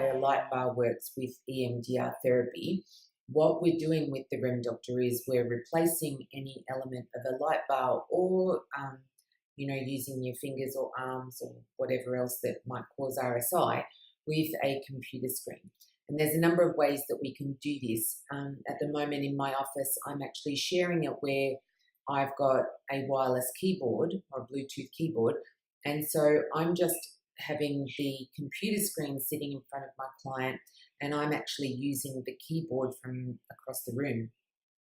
why a light bar works with EMDR therapy. What we're doing with the REM Doctor is we're replacing any element of a light bar or, using your fingers or arms or whatever else that might cause RSI with a computer screen. And there's a number of ways that we can do this. At the moment in my office, I'm actually sharing it where I've got a wireless keyboard or a Bluetooth keyboard. And so I'm just having the computer screen sitting in front of my client, and I'm actually using the keyboard from across the room.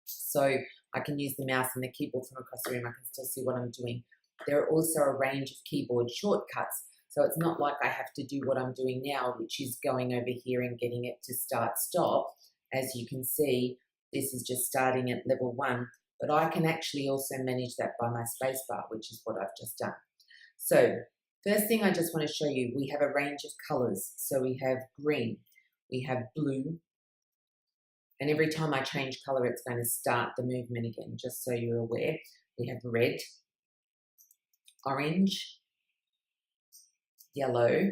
So I can use the mouse and the keyboard from across the room. I can still see what I'm doing. There are also a range of keyboard shortcuts. So it's not like I have to do what I'm doing now, which is going over here and getting it to start, stop. As you can see, this is just starting at level 1, but I can actually also manage that by my spacebar, which is what I've just done. So first thing I just want to show you, we have a range of colors. So we have green, we have blue, and every time I change color, it's going to start the movement again, just so you're aware. We have red, orange, yellow,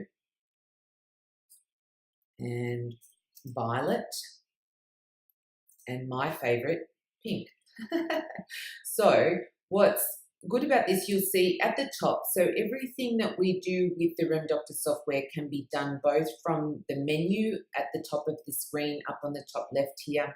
and violet, and my favorite, pink. So what's good about this, you'll see at the top, so everything that we do with the REM Doctor software can be done both from the menu at the top of the screen up on the top left here,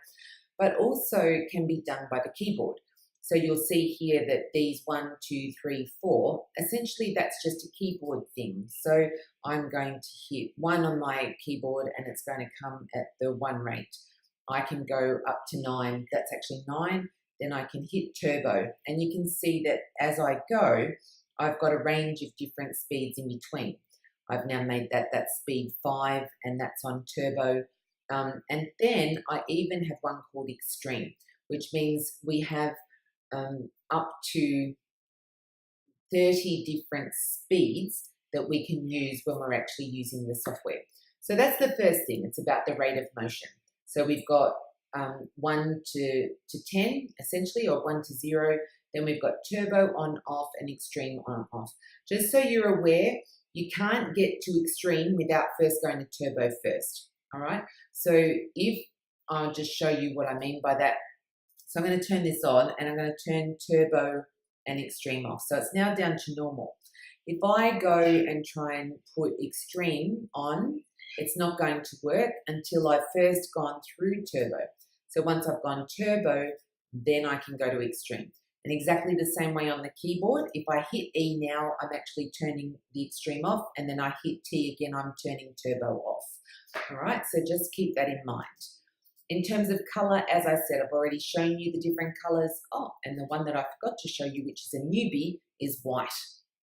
but also can be done by the keyboard. So you'll see here that these 1, 2, 3, 4, essentially that's just a keyboard thing. So I'm going to hit 1 on my keyboard and it's going to come at the 1 rate. I can go up to 9, that's actually 9. Then I can hit turbo, and you can see that as I go, I've got a range of different speeds in between. I've now made that speed 5, and that's on turbo. And then I even have one called extreme, which means we have up to 30 different speeds that we can use when we're actually using the software. So that's the first thing. It's about the rate of motion. So we've got 1 to 10 essentially, or 1 to 0. Then we've got turbo on, off, and extreme on, off. Just so you're aware, you can't get to extreme without first going to turbo first. All right. So if I'll just show you what I mean by that. So I'm going to turn this on and I'm going to turn turbo and extreme off. So it's now down to normal. If I go and try and put extreme on, it's not going to work until I've first gone through turbo. So once I've gone turbo, then I can go to extreme. And exactly the same way on the keyboard, if I hit E now, I'm actually turning the extreme off, and then I hit T again, I'm turning turbo off. All right, so just keep that in mind. In terms of color, as I said, I've already shown you the different colors. Oh, and the one that I forgot to show you, which is a newbie, is white.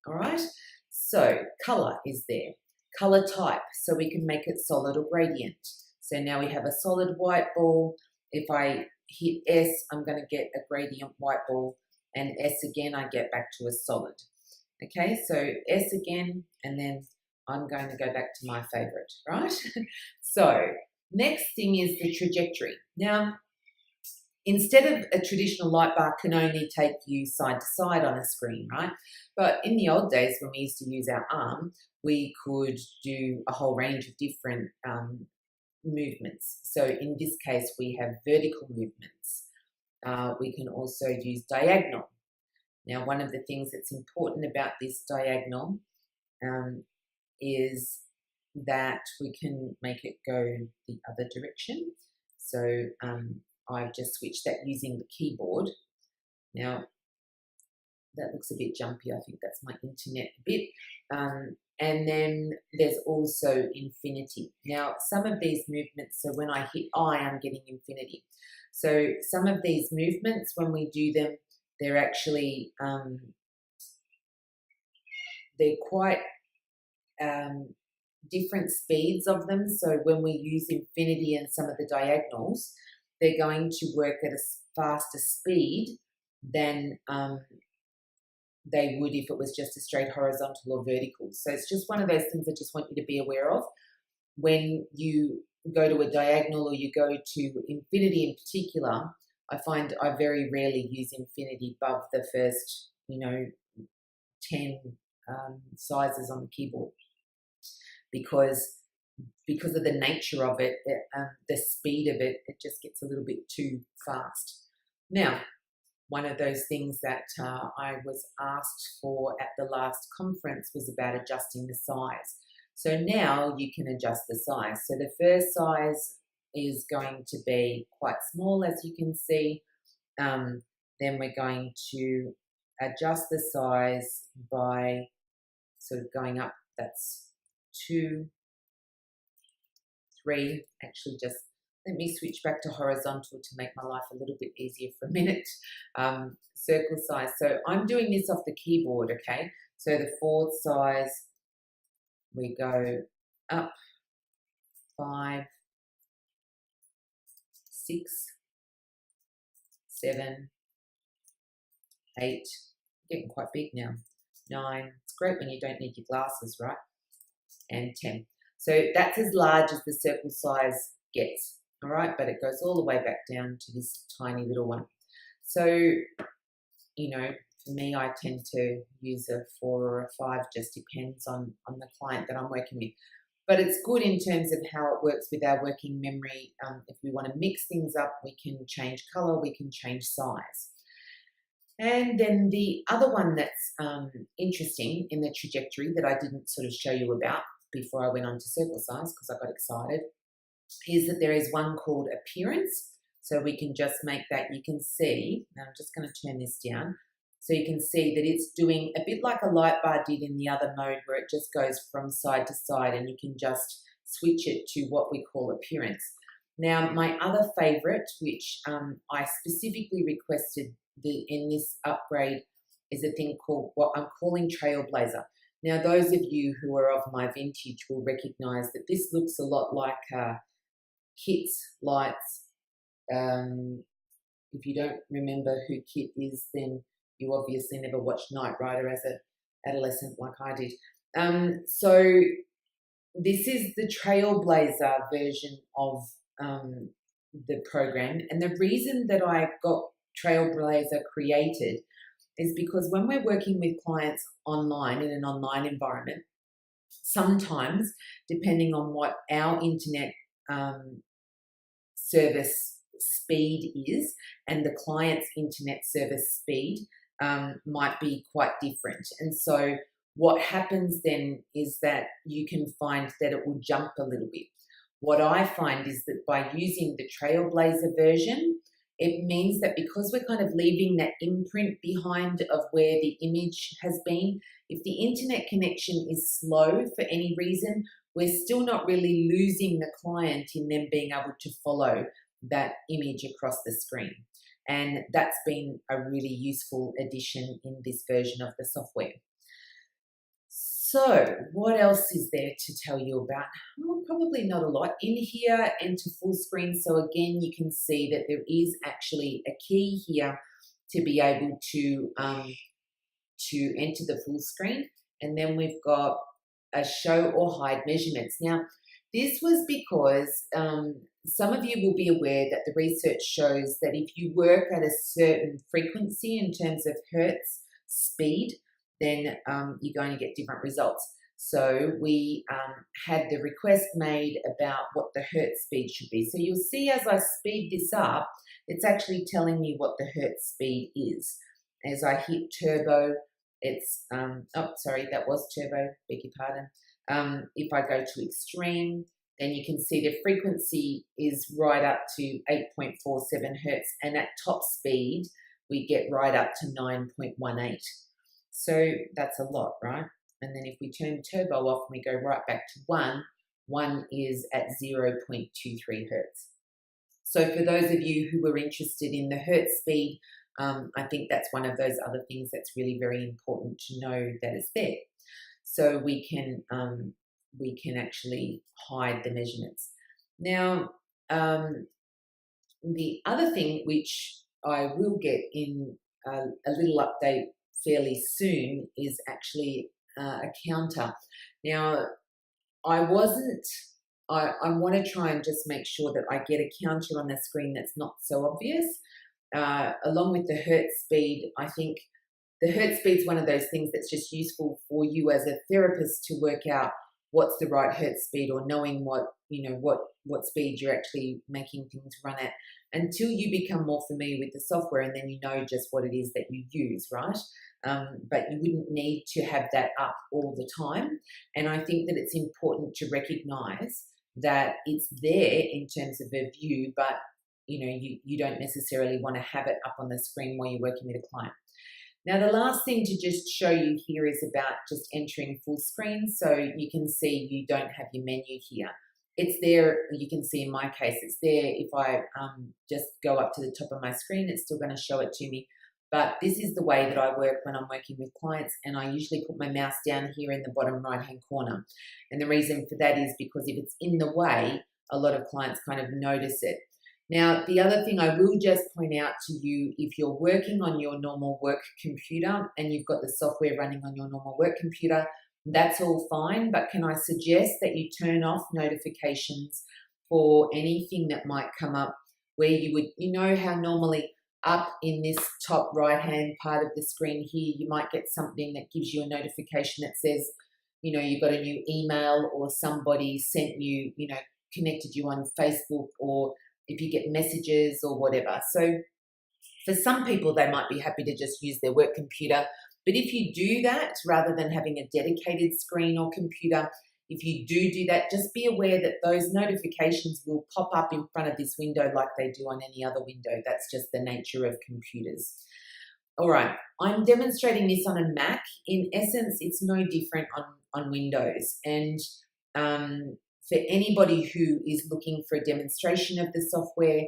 All right, so color is there. Color type, so we can make it solid or gradient. So now we have a solid white ball. If I hit S, I'm going to get a gradient white ball, and S again, I get back to a solid. Okay, so S again, and then I'm going to go back to my favorite, right? So next thing is the trajectory. Now, instead of a traditional light bar can only take you side to side on a screen, right? But in the old days when we used to use our arm, we could do a whole range of different movements. So in this case, we have vertical movements. We can also use diagonal. Now, one of the things that's important about this diagonal is that we can make it go the other direction. So I've just switched that using the keyboard. Now, that looks a bit jumpy. I think that's my internet a bit. And then there's also infinity. Now, some of these movements, so when I hit I, I'm getting infinity. So some of these movements, when we do them, they're actually, they're quite different speeds of them. So when we use infinity and some of the diagonals, they're going to work at a faster speed than they would if it was just a straight horizontal or vertical. So it's just one of those things I just want you to be aware of. When you go to a diagonal or you go to infinity in particular, I find I very rarely use infinity above the first, 10 sizes on the keyboard, because because of the nature of it, the speed of it, it just gets a little bit too fast. Now, one of those things that I was asked for at the last conference was about adjusting the size. So now you can adjust the size. So the first size is going to be quite small, as you can see. Then we're going to adjust the size by sort of going up. That's 2, 3, actually just let me switch back to horizontal to make my life a little bit easier for a minute. Circle size. So I'm doing this off the keyboard, okay? So the fourth size, we go up 5, 6, 7, 8, getting quite big now, 9. It's great when you don't need your glasses, right? And 10. So that's as large as the circle size gets. All right, but it goes all the way back down to this tiny little one. So, you know, for me, I tend to use a 4 or a 5, just depends on the client that I'm working with. But it's good in terms of how it works with our working memory. If we want to mix things up, we can change color, we can change size. And then the other one that's interesting in the trajectory that I didn't sort of show you about before I went on to circle size because I got excited, is that there is one called appearance. So we can just make that, you can see, now I'm just going to turn this down, so you can see that it's doing a bit like a light bar did in the other mode where it just goes from side to side and you can just switch it to what we call appearance. Now my other favorite, which I specifically requested in this upgrade, is a thing called what I'm calling Trailblazer. Now those of you who are of my vintage will recognize that this looks a lot like Kit's lights. If you don't remember who Kit is, then you obviously never watched Knight Rider as an adolescent like I did. So this is the Trailblazer version of the program. And the reason that I got Trailblazer created is because when we're working with clients online in an online environment, sometimes, depending on what our internet service speed is and the client's internet service speed might be quite different. And so what happens then is that you can find that it will jump a little bit. What I find is that by using the Trailblazer version, it means that because we're kind of leaving that imprint behind of where the image has been, if the internet connection is slow for any reason, we're still not really losing the client in them being able to follow that image across the screen. And that's been a really useful addition in this version of the software. So what else is there to tell you about? Well, probably not a lot. In here, enter full screen. So again, you can see that there is actually a key here to be able to enter the full screen. And then we've got a show or hide measurements. Now, this was because some of you will be aware that the research shows that if you work at a certain frequency in terms of hertz speed, then you're going to get different results. So we had the request made about what the hertz speed should be. So you'll see as I speed this up, it's actually telling me what the hertz speed is. As I hit turbo, it's, oh, sorry, that was turbo, beg your pardon. If I go to extreme, then you can see the frequency is right up to 8.47 hertz, and at top speed, we get right up to 9.18. So that's a lot, right? And then if we turn turbo off and we go right back to 1 is at 0.23 hertz. So for those of you who were interested in the hertz speed, I think that's one of those other things that's really very important to know that is there. So we can actually hide the measurements. Now, the other thing which I will get in a little update fairly soon is actually a counter. Now, I want to try and just make sure that I get a counter on the screen that's not so obvious. Along with the hertz speed, I think the hertz speed is one of those things that's just useful for you as a therapist to work out what's the right hertz speed, or knowing what speed you're actually making things run at, until you become more familiar with the software, and then you know just what it is that you use, right? But you wouldn't need to have that up all the time. And I think that it's important to recognize that it's there in terms of a view, but you don't necessarily want to have it up on the screen while you're working with a client. Now, the last thing to just show you here is about just entering full screen. So you can see you don't have your menu here. It's there, you can see in my case, it's there. If I just go up to the top of my screen, it's still going to show it to me. But this is the way that I work when I'm working with clients, and I usually put my mouse down here in the bottom right-hand corner. And the reason for that is because if it's in the way, a lot of clients kind of notice it. Now, the other thing I will just point out to you, if you're working on your normal work computer and you've got the software running on your normal work computer, that's all fine. But can I suggest that you turn off notifications for anything that might come up where you would, how normally up in this top right-hand part of the screen here, you might get something that gives you a notification that says, you've got a new email, or somebody sent you, connected you on Facebook, or if you get messages or whatever. So for some people, they might be happy to just use their work computer. But if you do that, rather than having a dedicated screen or computer, if you do that, just be aware that those notifications will pop up in front of this window like they do on any other window. That's just the nature of computers. All right, I'm demonstrating this on a Mac. In essence, it's no different on Windows. And for anybody who is looking for a demonstration of the software,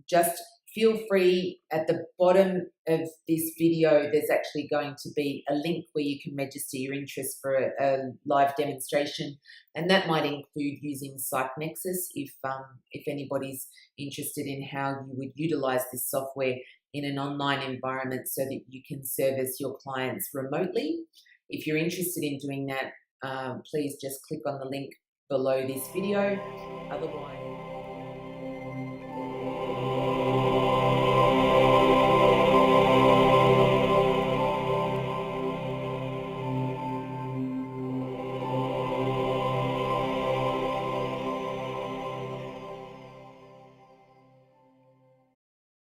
just feel free. At the bottom of this video, there's actually going to be a link where you can register your interest for a live demonstration, and that might include using PsychNexus if anybody's interested in how you would utilize this software in an online environment so that you can service your clients remotely. If you're interested in doing that, please just click on the link below this video. Otherwise,